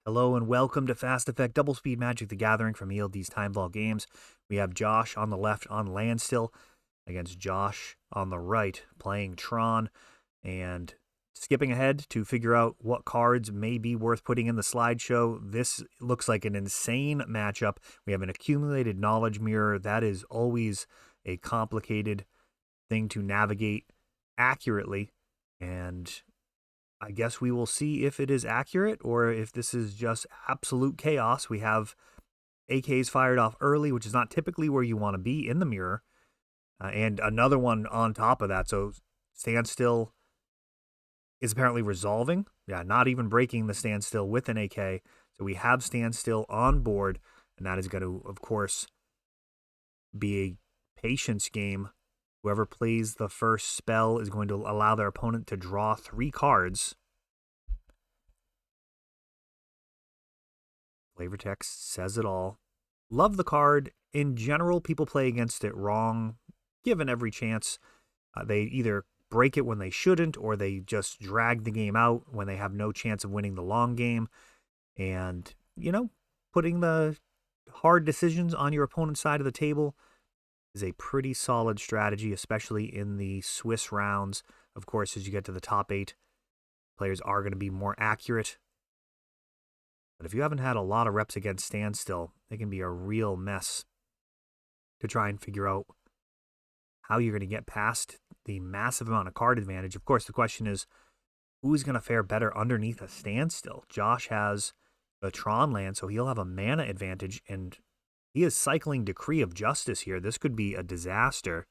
Hello and welcome to Fast Effect Double Speed Magic the Gathering from ELD's Time Vault Games. We have Josh on the left on Landstill against Josh on the right playing Tron. And skipping ahead to figure out what cards may be worth putting in the slideshow, this looks like an insane matchup. We have an accumulated knowledge mirror. That is always a complicated thing to navigate accurately. And I guess we will see if it is accurate or if this is just absolute chaos. We have AKs fired off early, which is not typically where you want to be in the mirror. And another one on top of that. So standstill is apparently resolving. Yeah, not even breaking the standstill with an AK. So we have standstill on board, and that is going to, of course, be a patience game. Whoever plays the first spell is going to allow their opponent to draw 3 cards. Flavor text says it all. Love the card. In general, people play against it wrong, given every chance. They either break it when they shouldn't, or they just drag the game out when they have no chance of winning the long game. And, putting the hard decisions on your opponent's side of the table is a pretty solid strategy, especially in the Swiss rounds. Of course, as you get to the top 8, players are going to be more accurate. But if you haven't had a lot of reps against standstill, it can be a real mess to try and figure out how you're going to get past the massive amount of card advantage. Of course, the question is, who's going to fare better underneath a standstill? Josh has a Tron land, so he'll have a mana advantage, and he is cycling Decree of Justice here. This could be a disaster.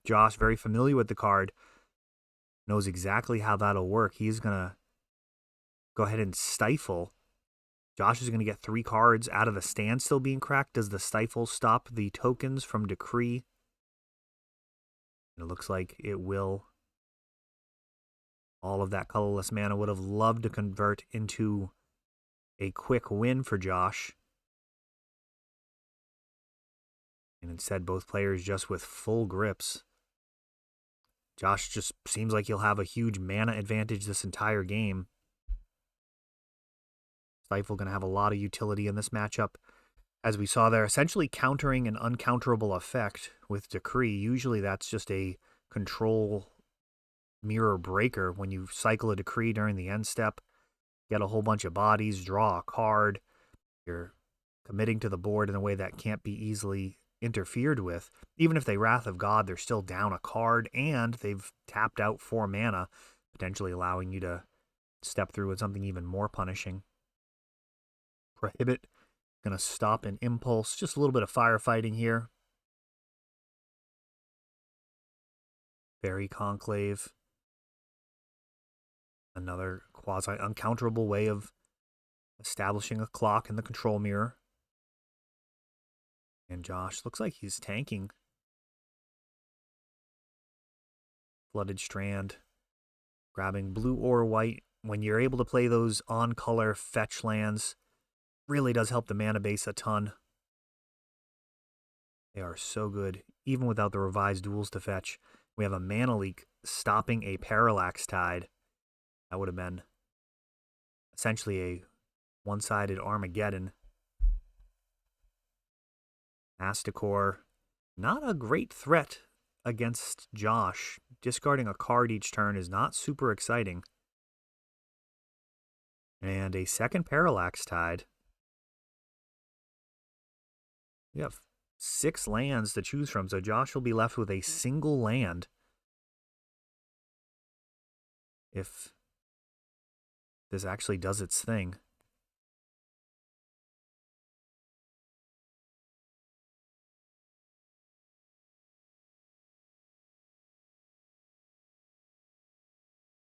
Josh, very familiar with the card, knows exactly how that'll work. He's going to go ahead and stifle. Josh is going to get 3 cards out of the standstill being cracked. Does the stifle stop the tokens from Decree? And it looks like it will. All of that colorless mana would have loved to convert into a quick win for Josh. And instead, both players just with full grips. Josh just seems like he'll have a huge mana advantage this entire game. Stifle going to have a lot of utility in this matchup. As we saw there, essentially countering an uncounterable effect with Decree. Usually that's just a control mirror breaker. When you cycle a Decree during the end step, get a whole bunch of bodies, draw a card. You're committing to the board in a way that can't be easily interfered with. Even if they Wrath of God, they're still down a card, and they've tapped out 4 mana, potentially allowing you to step through with something even more punishing. Prohibit, going to stop an impulse. Just a little bit of firefighting here. Fairy Conclave. Another quasi-uncounterable way of establishing a clock in the control mirror. And Josh looks like he's tanking. Flooded Strand. Grabbing blue or white. When you're able to play those on-color fetch lands, really does help the mana base a ton. They are so good, even without the revised duels to fetch. We have a mana leak stopping a Parallax Tide. That would have been essentially a one-sided Armageddon. Masticore, not a great threat against Josh. Discarding a card each turn is not super exciting. And a second Parallax Tide. We have 6 lands to choose from, so Josh will be left with a single land. If this actually does its thing.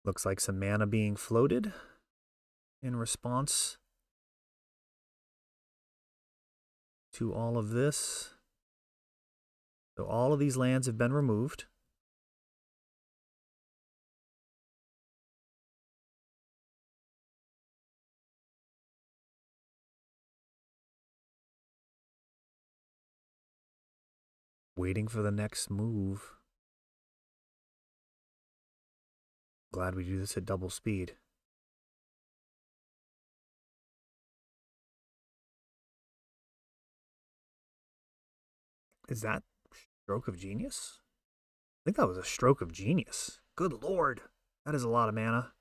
Looks like some mana being floated in response to all of this. So all of these lands have been removed. Waiting for the next move. Glad we do this at double speed. Is that stroke of genius? I think that was a stroke of genius. Good lord. That is a lot of mana.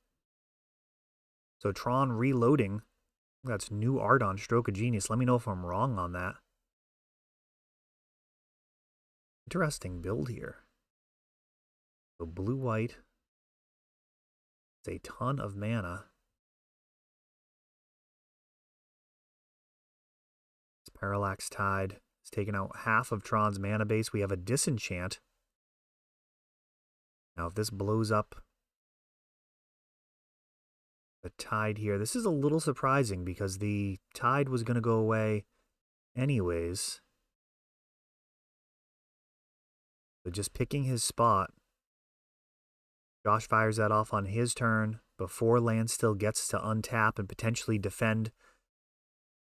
So Tron reloading. That's new art on Stroke of Genius. Let me know if I'm wrong on that. Interesting build here. So blue-white. It's a ton of mana. This Parallax Tide is taking out half of Tron's mana base. We have a Disenchant. Now if this blows up the Tide here, this is a little surprising because the Tide was going to go away anyways. But just picking his spot. Josh fires that off on his turn before Landstill gets to untap and potentially defend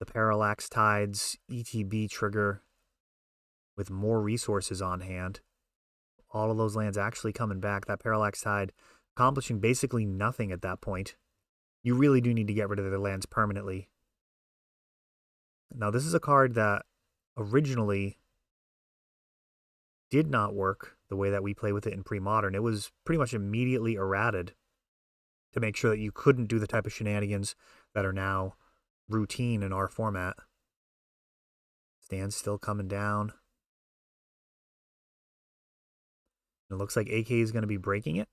the Parallax Tide's ETB trigger with more resources on hand. All of those lands actually coming back. That Parallax Tide accomplishing basically nothing at that point. You really do need to get rid of their lands permanently. Now, this is a card that originally did not work the way that we play with it in Premodern. It was pretty much immediately errated to make sure that you couldn't do the type of shenanigans that are now routine in our format. Stan's still coming down. It looks like AK is going to be breaking it.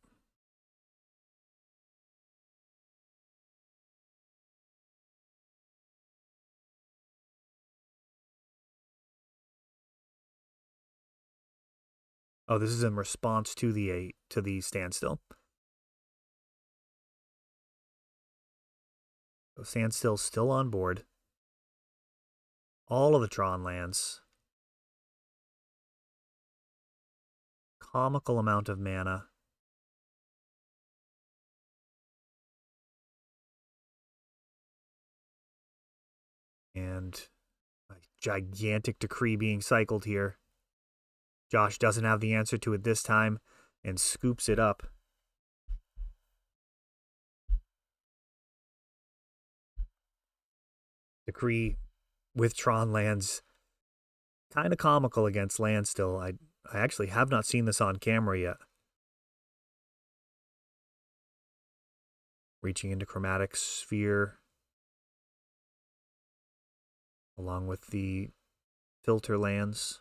Oh, this is in response to the standstill. So standstill still on board. All of the Tron lands. Comical amount of mana. And a gigantic decree being cycled here. Josh doesn't have the answer to it this time and scoops it up. Decree with Tron lands. Kind of comical against Landstill. I actually have not seen this on camera yet. Reaching into Chromatic Sphere. Along with the filter lands.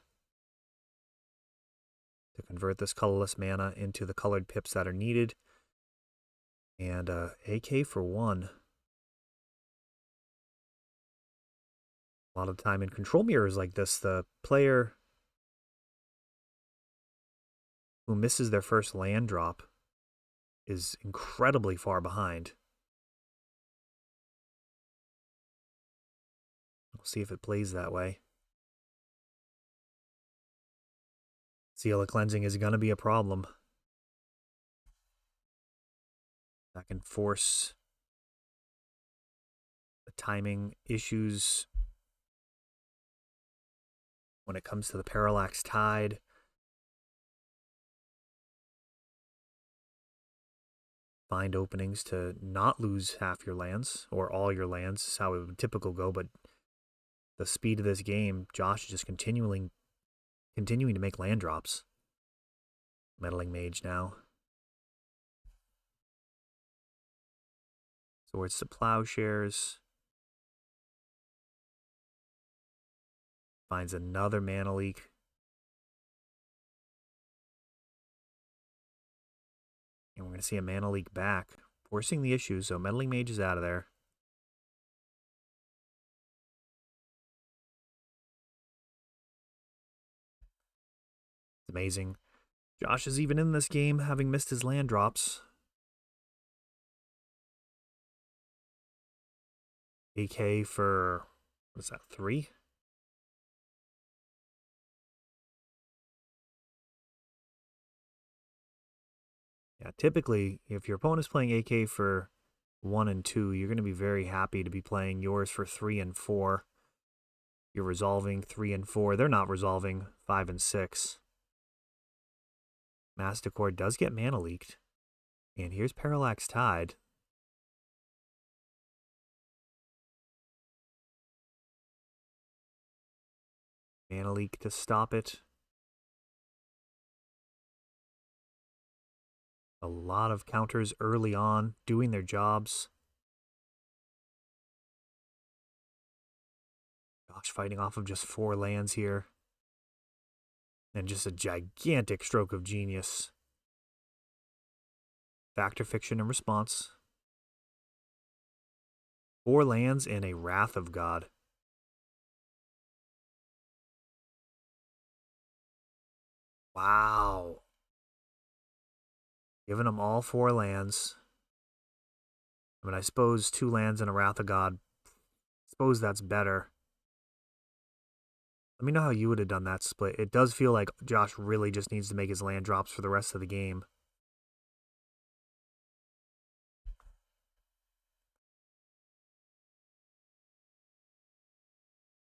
To convert this colorless mana into the colored pips that are needed. And AK for 1. A lot of the time in control mirrors like this, the player who misses their first land drop is incredibly far behind. We'll see if it plays that way. Seal of Cleansing is going to be a problem. That can force the timing issues when it comes to the Parallax Tide. Find openings to not lose half your lands, or all your lands, is how it would typically go, but the speed of this game, Josh is just continuing to make land drops. Meddling Mage now. Swords to Plowshares. Finds another mana leak. And we're going to see a mana leak back, forcing the issue, so Meddling Mage is out of there. It's amazing. Josh is even in this game, having missed his land drops. AK for, what is that, 3? Yeah, typically, if your opponent's playing AK for 1 and 2, you're going to be very happy to be playing yours for 3 and 4. You're resolving 3 and 4. They're not resolving 5 and 6. Masticore does get mana leaked. And here's Parallax Tide. Mana leak to stop it. A lot of counters early on, doing their jobs. Josh fighting off of just 4 lands here. And just a gigantic stroke of genius. Factor Fiction and Response. 4 lands and a Wrath of God. Wow. Giving them all 4 lands. I mean, I suppose 2 lands and a Wrath of God. I suppose that's better. Let me know how you would have done that split. It does feel like Josh really just needs to make his land drops for the rest of the game.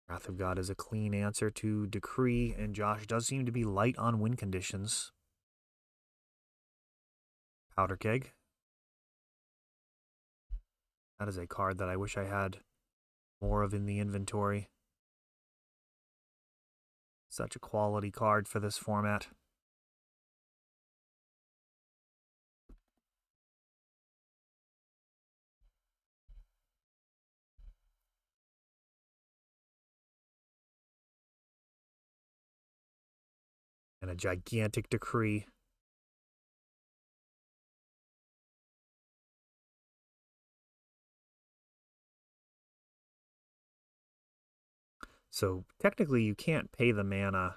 Wrath of God is a clean answer to Decree, and Josh does seem to be light on win conditions. Powder Keg. That is a card that I wish I had more of in the inventory. Such a quality card for this format. And a gigantic Decree. So technically you can't pay the mana.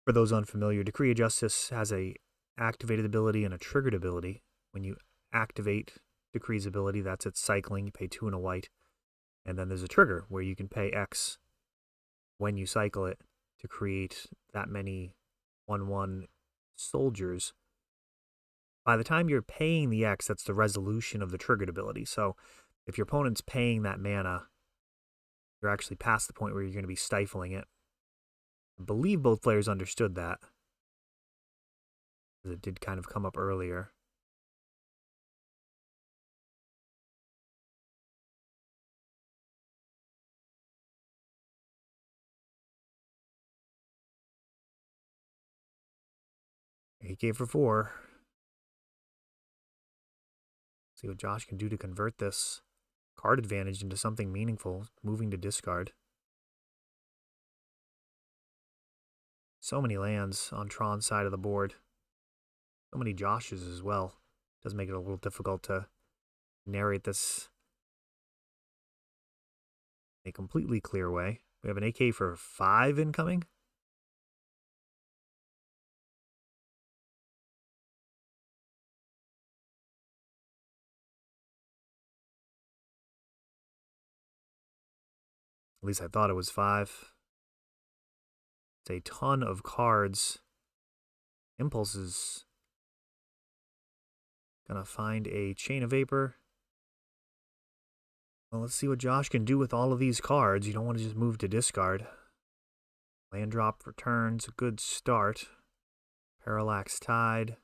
For those unfamiliar, Decree of Justice has a activated ability and a triggered ability. When you activate Decree's ability, that's its cycling. You pay 2 and a white. And then there's a trigger where you can pay X when you cycle it to create that many 1/1 soldiers. By the time you're paying the X, that's the resolution of the triggered ability. So if your opponent's paying that mana, you're actually past the point where you're going to be stifling it. I believe both players understood that. It did kind of come up earlier. AK for 4. See what Josh can do to convert this card advantage into something meaningful, moving to discard. So many lands on Tron's side of the board. So many Joshes as well. Does make it a little difficult to narrate this in a completely clear way. We have an AK for 5 incoming. At least I thought it was 5. It's a ton of cards. Impulse is gonna find a Chain of Vapor. Well, let's see what Josh can do with all of these cards. You don't want to just move to discard. Land drop returns, a good start. Parallax Tide.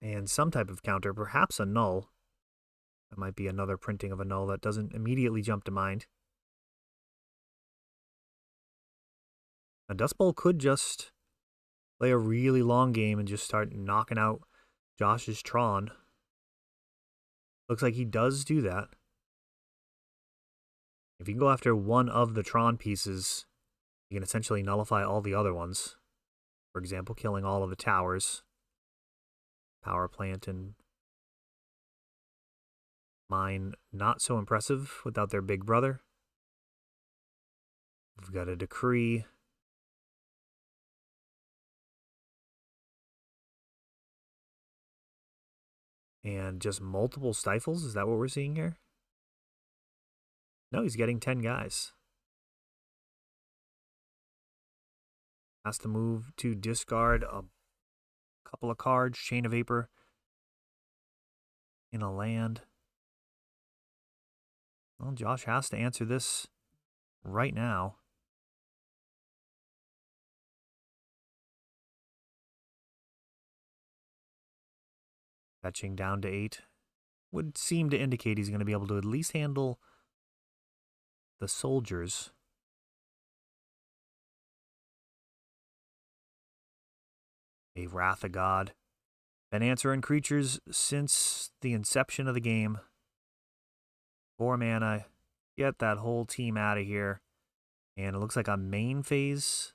And some type of counter, perhaps a null. That might be another printing of a null that doesn't immediately jump to mind. A Dust Bowl could just play a really long game and just start knocking out Josh's Tron. Looks like he does do that. If you can go after one of the Tron pieces, you can essentially nullify all the other ones. For example, killing all of the towers. Power plant and mine not so impressive without their big brother. We've got a Decree. And just multiple stifles? Is that what we're seeing here? No, he's getting 10 guys. Has to move to discard a couple of cards. Chain of Vapor in a land. Well, Josh has to answer this right now. Fetching down to 8. would seem to indicate he's going to be able to at least handle the soldiers. A Wrath of God. Been answering creatures since the inception of the game. 4 mana. Get that whole team out of here. And it looks like a main phase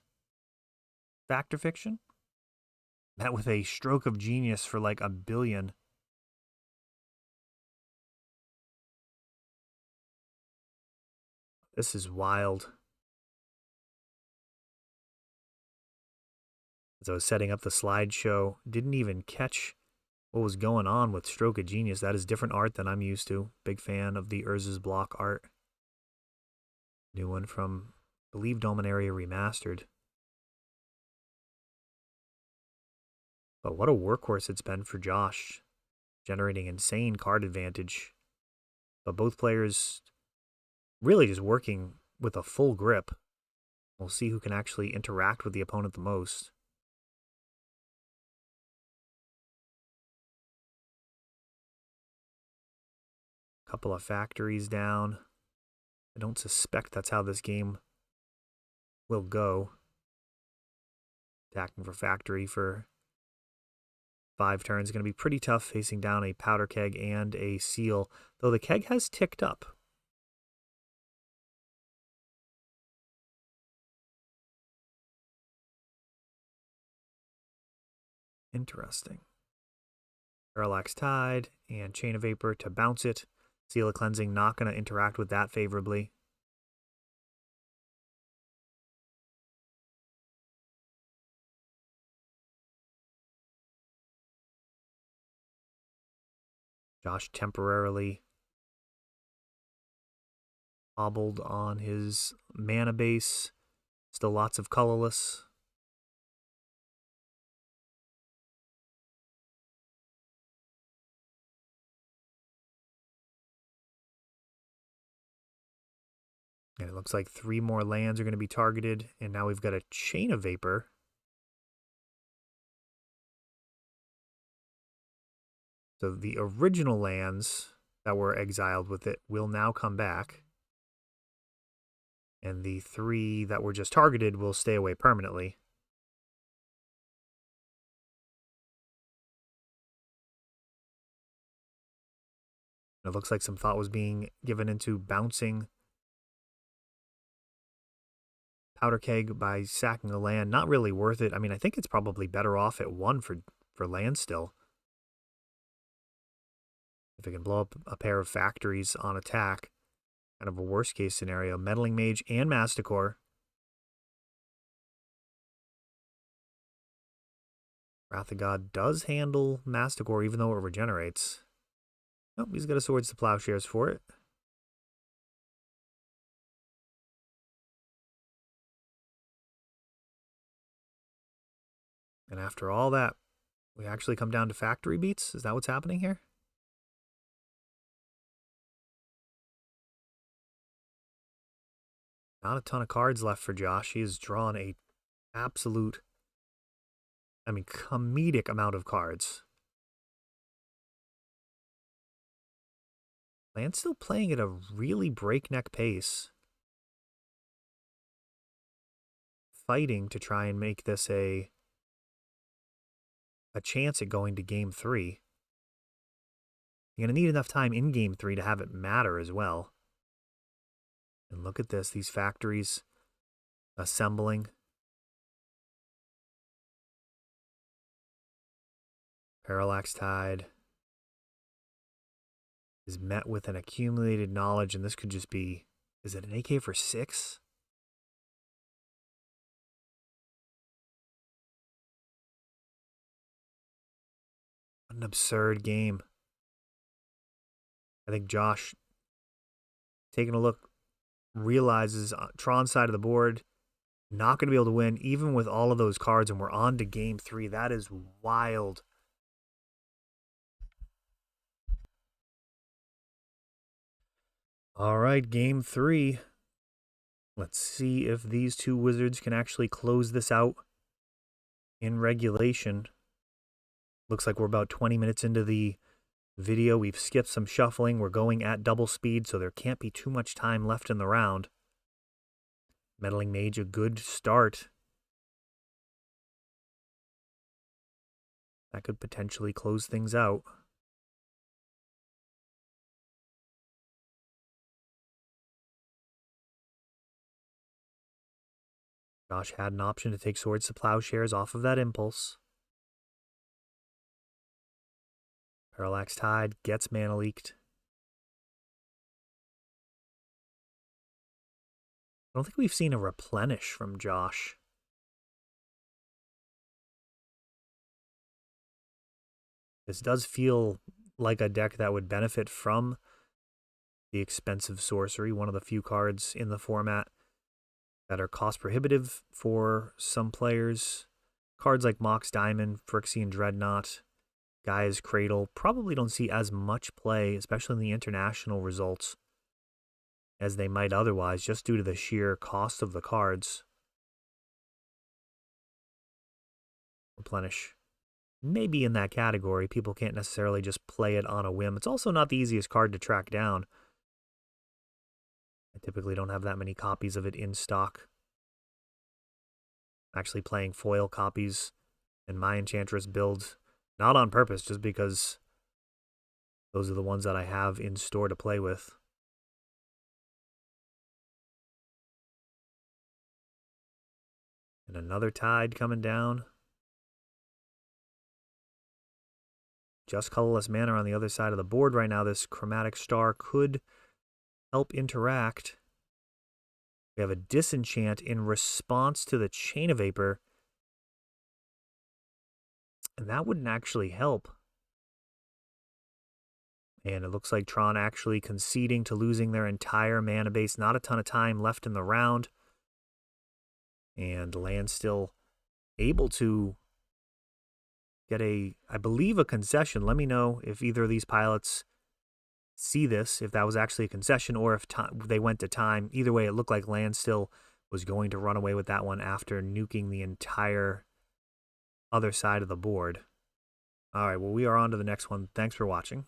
Fact or Fiction. Met with a stroke of genius for like 1 billion. This is wild. As I was setting up the slideshow, didn't even catch what was going on with Stroke of Genius. That is different art than I'm used to. Big fan of the Urza's block art. New one from, I believe, Dominaria Remastered. But what a workhorse it's been for Josh, generating insane card advantage. But both players really just working with a full grip. We'll see who can actually interact with the opponent the most. Couple of factories down. I don't suspect that's how this game will go. Attacking for factory for 5 turns. Going to be pretty tough facing down a powder keg and a seal, though the keg has ticked up. Interesting. Parallax Tide and Chain of Vapor to bounce it. Seal of Cleansing not going to interact with that favorably. Josh temporarily hobbled on his mana base. Still lots of colorless. And it looks like 3 more lands are going to be targeted. And now we've got a Chain of Vapor. So the original lands that were exiled with it will now come back. And the 3 that were just targeted will stay away permanently. It looks like some thought was being given into bouncing Powder Keg by sacking a land. Not really worth it. I mean, I think it's probably better off at 1 for land still. If it can blow up a pair of factories on attack. Kind of a worst case scenario. Meddling Mage and Masticore. Wrath of God does handle Masticore even though it regenerates. Nope, he's got a Swords to Plowshares for it. And after all that, we actually come down to factory beats? Is that what's happening here? Not a ton of cards left for Josh. He has drawn a absolute, comedic amount of cards. Land's still playing at a really breakneck pace. Fighting to try and make this a chance at going to game 3. You're going to need enough time in game 3 to have it matter as well. And look at this, these factories assembling. Parallax Tide is met with an accumulated knowledge, and this could just be, is it an AK for 6? What an absurd game. I think Josh, taking a look, realizes Tron's side of the board, not going to be able to win, even with all of those cards, and we're on to game 3. That is wild. All right, game 3. Let's see if these 2 wizards can actually close this out in regulation. Looks like we're about 20 minutes into the video. We've skipped some shuffling. We're going at double speed, so there can't be too much time left in the round. Meddling Mage, a good start. That could potentially close things out. Josh had an option to take Swords to Plowshares off of that impulse. Parallax Tide gets mana leaked. I don't think we've seen a replenish from Josh. This does feel like a deck that would benefit from the expensive sorcery, one of the few cards in the format that are cost prohibitive for some players. Cards like Mox Diamond, Phyrexian Dreadnought, Gaia's Cradle probably don't see as much play, especially in the international results, as they might otherwise, just due to the sheer cost of the cards. Replenish. Maybe in that category. People can't necessarily just play it on a whim. It's also not the easiest card to track down. I typically don't have that many copies of it in stock. I'm actually playing foil copies in my Enchantress build, not on purpose, just because those are the ones that I have in store to play with. And another Tide coming down. Just colorless mana on the other side of the board right now. This Chromatic Star could help interact. We have a Disenchant in response to the Chain of Vapor. And that wouldn't actually help. And it looks like Tron actually conceding to losing their entire mana base. Not a ton of time left in the round. And Land still able to get I believe, a concession. Let me know if either of these pilots see this, if that was actually a concession or if they went to time. Either way, it looked like Land still was going to run away with that one after nuking the entire other side of the board. All right, well, we are on to the next one. Thanks for watching.